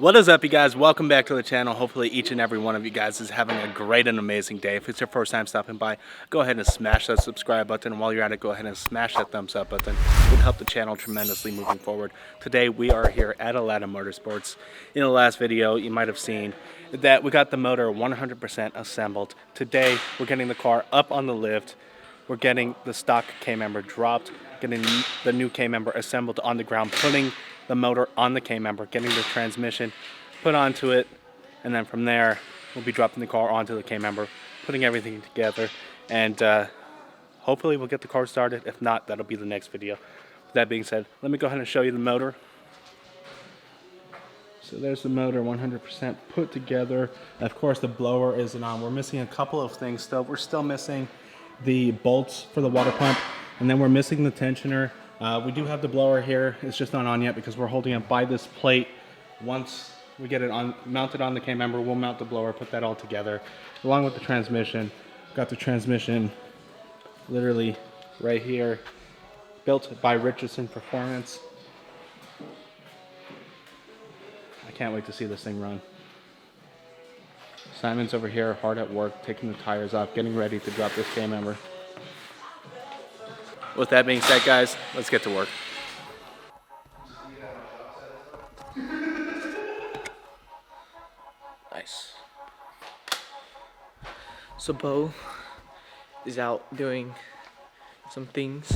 What is up, you guys? Welcome back to the channel. Hopefully each and every one of you guys is having a great and amazing day. If it's your first time stopping by, go ahead and smash that subscribe button. And while you're at it, go ahead and smash that thumbs up button. It would help the channel tremendously moving forward. Today we are here at Aladdin Motorsports. In the last video, you might have seen that we got the motor 100% assembled. Today we're getting the car up on the lift. We're getting the stock K-member dropped, getting the new K-member assembled on the ground, putting the motor on the K-member, getting the transmission put onto it, and then from there we'll be dropping the car onto the K-member, putting everything together, and hopefully we'll get the car started. If not, that'll be the next video. With that being said, let me go ahead and show you the motor. So there's the motor 100% put together. Of course the blower isn't on. We're missing a couple of things still. We're still missing the bolts for the water pump, and then we're missing the tensioner. We do have the blower here. It's just not on yet because we're holding it by this plate. Once we get it on, mounted on the K-member, we'll mount the blower, put that all together, along with the transmission. Got the transmission literally right here, built by Richardson Performance. I can't wait to see this thing run. Simon's over here, hard at work, taking the tires off, getting ready to drop this K-member. With that being said, guys, let's get to work. Nice. So Bo is out doing some things,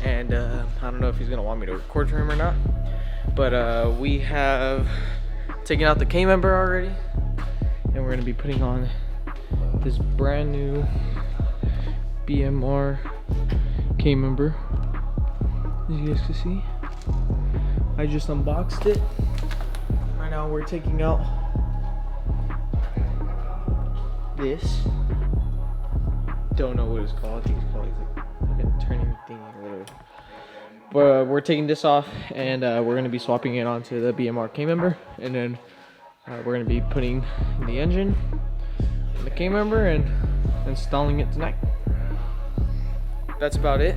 and I don't know if he's gonna want me to record for him or not, but we have taken out the K-member already, and we're gonna be putting on this brand new BMR K-member. As you guys can see, I just unboxed it. Right now we're taking out this. Don't know what it's called. I think it's called like a turning thing or whatever. But we're taking this off, and we're gonna be swapping it onto the BMR K-member, and then we're gonna be putting the engine in the K-member and installing it tonight. That's about it.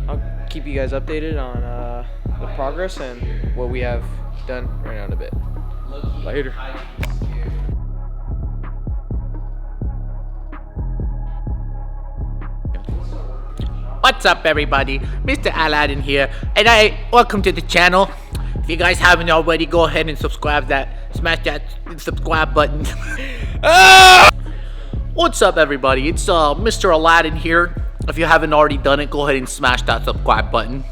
I'll keep you guys updated on the progress and what we have done right now in a bit. Later. What's up, everybody? Mr. Aladdin here, and welcome to the channel. If you guys haven't already, go ahead and smash that subscribe button. What's up, everybody? It's Mr. Aladdin here. If you haven't already done it, go ahead and smash that subscribe button.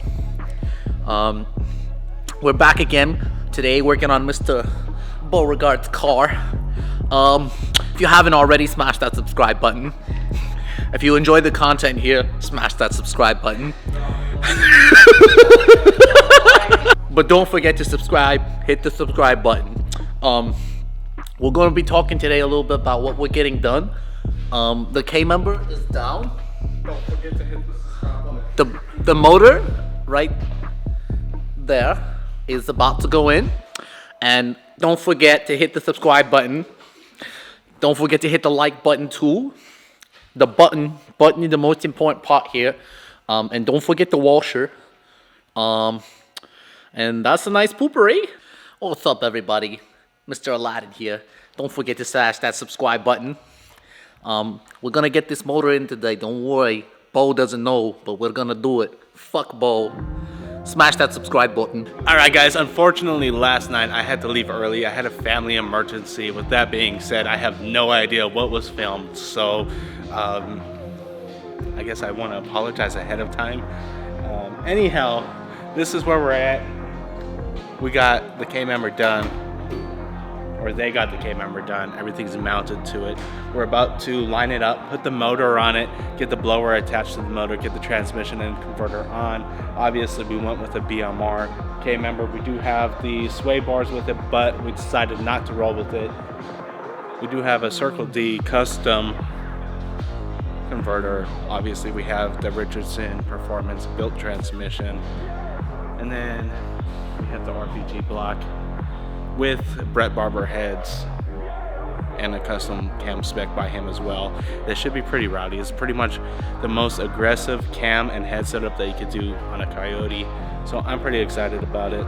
We're back again today, working on Mr. Beauregard's car. If you haven't already, smash that subscribe button. If you enjoy the content here, smash that subscribe button. But don't forget to subscribe. Hit the subscribe button. We're going to be talking today a little bit about what we're getting done. The K-member is down. Don't forget to hit the subscribe button. The motor right there is about to go in, and don't forget to hit the subscribe button. Don't forget to hit the like button too. The button is the most important part here, and don't forget the washer. And that's a nice poopery. What's up, everybody? Mr. Aladdin here. Don't forget to smash that subscribe button. We're gonna get this motor in today, don't worry. Bo doesn't know, but we're gonna do it. Fuck Bo. Smash that subscribe button. Alright guys, unfortunately last night I had to leave early. I had a family emergency. With that being said, I have no idea what was filmed, so I guess I want to apologize ahead of time. Anyhow, this is where we're at. We got the K-member done. Or they got the K-member done. Everything's mounted to it. We're about to line it up, put the motor on it, get the blower attached to the motor, get the transmission and converter on. Obviously, we went with a BMR K-member. We do have the sway bars with it, but we decided not to roll with it. We do have a Circle D custom converter. Obviously, we have the Richardson Performance built transmission. And then we have the RPG block with Brett Barber heads and a custom cam spec by him as well. This should be pretty rowdy. It's pretty much the most aggressive cam and head setup that you could do on a Coyote. So I'm pretty excited about it.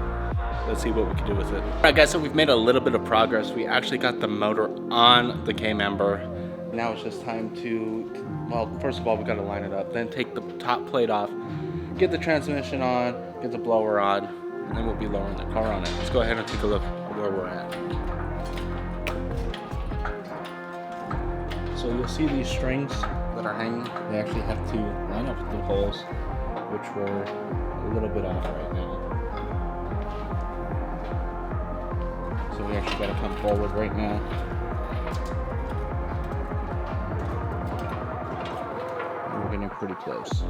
Let's see what we can do with it. All right, guys, so we've made a little bit of progress. We actually got the motor on the K-member. Now it's just time to, well, first of all, we got to line it up, then take the top plate off, get the transmission on, get the blower on, and then we'll be lowering the car on it. Let's go ahead and take a look at where we're at. So you'll see these strings that are hanging. They actually have to line up with the holes, which were a little bit off right now. So we actually got to come forward right now. And we're getting pretty close.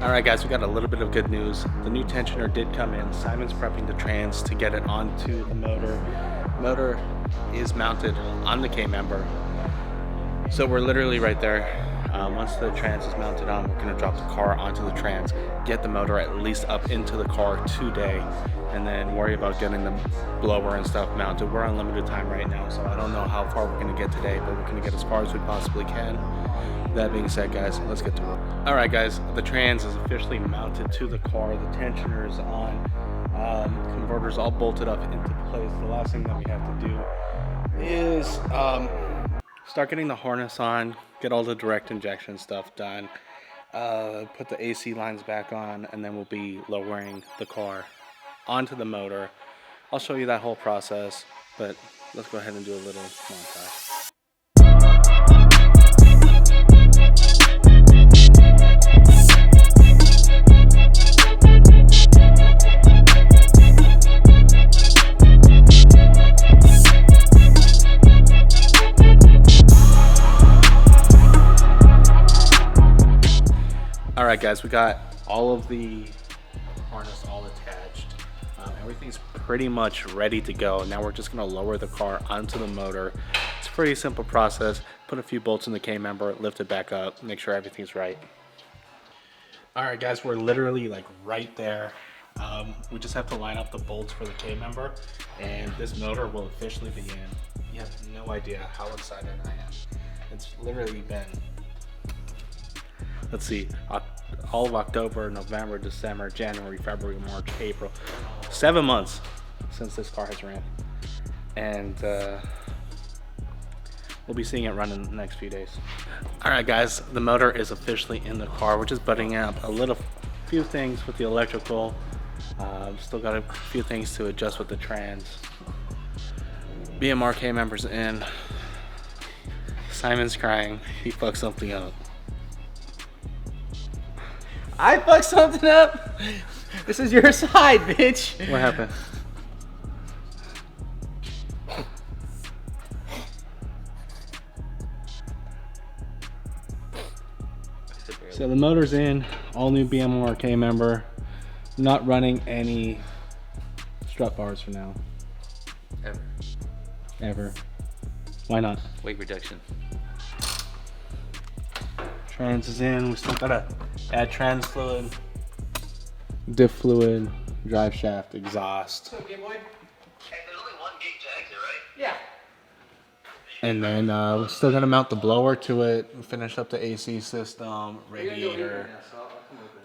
All right, guys, we got a little bit of good news. The new tensioner did come in. Simon's prepping the trans to get it onto the motor. Motor is mounted on the K-member. So we're literally right there. Once the trans is mounted on, we're going to drop the car onto the trans, get the motor at least up into the car today, and then worry about getting the blower and stuff mounted. We're on limited time right now, so I don't know how far we're going to get today, but we're going to get as far as we possibly can. That being said, guys, let's get to work. All right, guys, the trans is officially mounted to the car. The tensioner is on. Converters all bolted up into place. The last thing that we have to do is start getting the harness on, get all the direct injection stuff done, put the AC lines back on, and then we'll be lowering the car onto the motor. I'll show you that whole process, but let's go ahead and do a little montage. Alright, guys, we got all of the harness all attached. Everything's pretty much ready to go. Now we're just going to lower the car onto the motor. It's a pretty simple process. Put a few bolts in the K-member, lift it back up, make sure everything's right. Alright, guys, we're literally like right there. We just have to line up the bolts for the K-member, and this motor will officially be in. You have no idea how excited I am. It's literally been, let's see, all of October, November, December, January, February, March, April. 7 months since this car has ran. And we'll be seeing it run in the next few days. All right, guys, the motor is officially in the car. We're just buttoning up a few things with the electrical. Still got a few things to adjust with the trans. BMR K-member's in. Simon's crying. He fucked something up. I fucked something up. This is your side, bitch. What happened? So the motor's in, all new BMR K-member. Not running any strut bars for now. Ever. Why not? Weight reduction. Trans is in. We still gotta add trans fluid, diff fluid, drive shaft, exhaust. What's up, Game Boy? Hey, there's only one gate to exit, right? Yeah. And then we're still gonna mount the blower to it, finish up the AC system, radiator,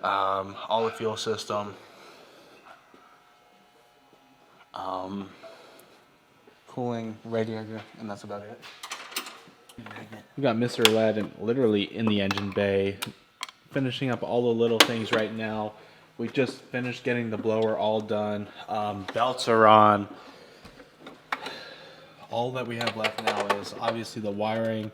all the fuel system, cooling, radiator, and that's about it. We got Mr. Aladdin literally in the engine bay, finishing up all the little things right now. We just finished getting the blower all done. Belts are on. All that we have left now is obviously the wiring.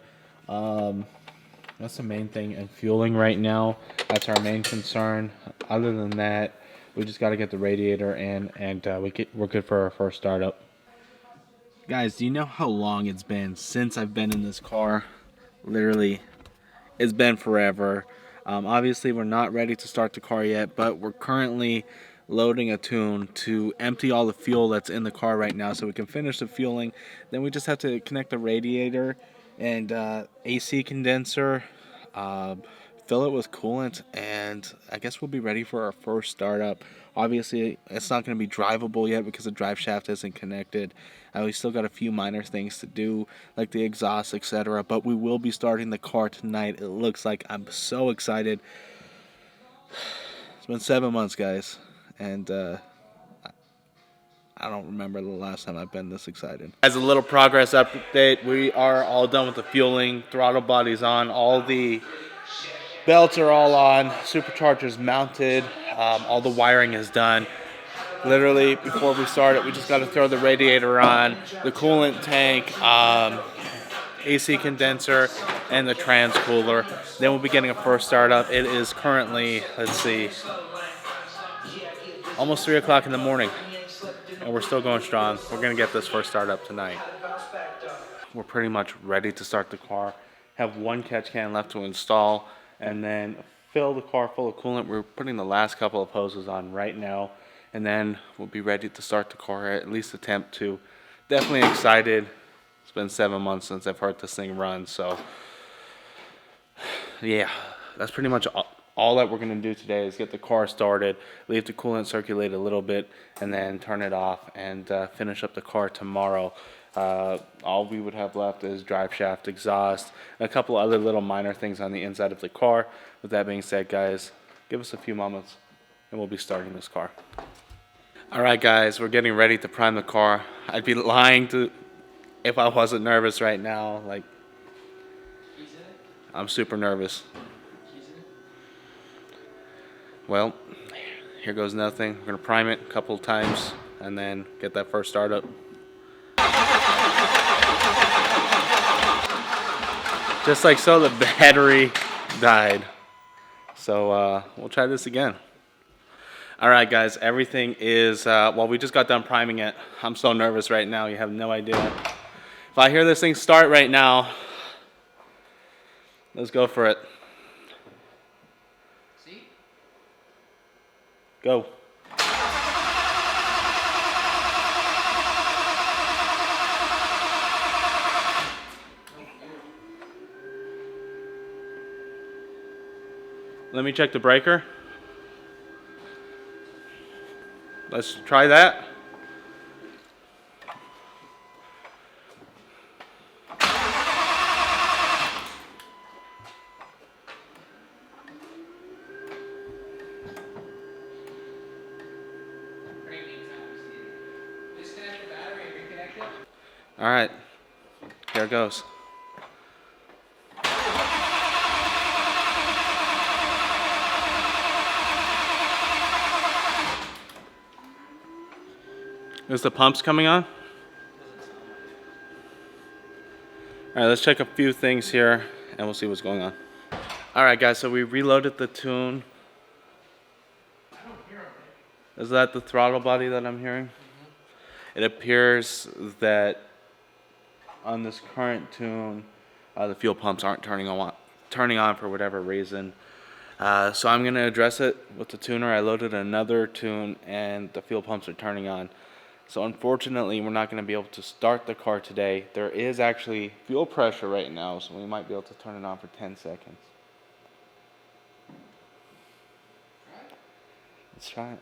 That's the main thing, and fueling right now. That's our main concern. Other than that, we just got to get the radiator in, and we're good for our first startup. Guys, do you know how long it's been since I've been in this car? Literally, it's been forever. Obviously, we're not ready to start the car yet, but we're currently loading a tune to empty all the fuel that's in the car right now so we can finish the fueling. Then we just have to connect the radiator and AC condenser, fill it with coolant, and I guess we'll be ready for our first startup. Obviously, it's not going to be drivable yet because the drive shaft isn't connected. We still got a few minor things to do, like the exhaust, etc. But we will be starting the car tonight. It looks like. I'm so excited. It's been 7 months, guys, and I don't remember the last time I've been this excited. As a little progress update, we are all done with the fueling. Throttle body's on. All the belts are all on. Supercharger's mounted. All the wiring is done. Literally, before we start it, we just got to throw the radiator on, the coolant tank, AC condenser, and the trans cooler. Then we'll be getting a first startup. It is currently, let's see, almost 3 o'clock in the morning. And we're still going strong. We're going to get this first startup tonight. We're pretty much ready to start the car. Have one catch can left to install and then fill the car full of coolant. We're putting the last couple of hoses on right now. And then we'll be ready to start the car, at least attempt to. Definitely excited. It's been 7 months since I've heard this thing run. So, yeah, that's pretty much all that we're going to do today is get the car started, leave the coolant circulate a little bit, and then turn it off and finish up the car tomorrow. All we would have left is drive shaft, exhaust, and a couple other little minor things on the inside of the car. With that being said, guys, give us a few moments and we'll be starting this car. All right, guys, we're getting ready to prime the car. I'd be lying if I wasn't nervous right now. Like, I'm super nervous. Well, here goes nothing. We're gonna prime it a couple of times and then get that first startup. Just like so, the battery died. So we'll try this again. All right, guys, everything is, well, we just got done priming it. I'm so nervous right now, you have no idea. If I hear this thing start right now, let's go for it. Go. Let me check the breaker. Let's try that. All right, there it goes. Is the pumps coming on? All right, let's check a few things here and we'll see what's going on. All right, guys, so we reloaded the tune. Is that the throttle body that I'm hearing? It appears that on this current tune, the fuel pumps aren't turning on for whatever reason. So I'm gonna address it with the tuner. I loaded another tune and the fuel pumps are turning on. So unfortunately, we're not gonna be able to start the car today. There is actually fuel pressure right now, so we might be able to turn it on for 10 seconds. Let's try it.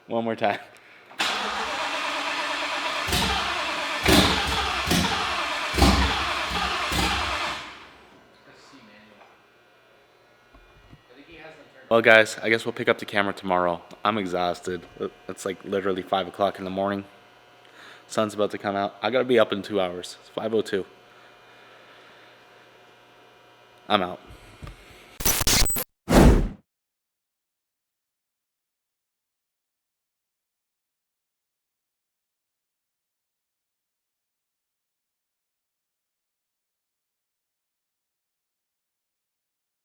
One more time. Well, guys, I guess we'll pick up the camera tomorrow. I'm exhausted. It's like literally 5 o'clock in the morning. Sun's about to come out. I gotta be up in 2 hours. It's 5:02. I'm out.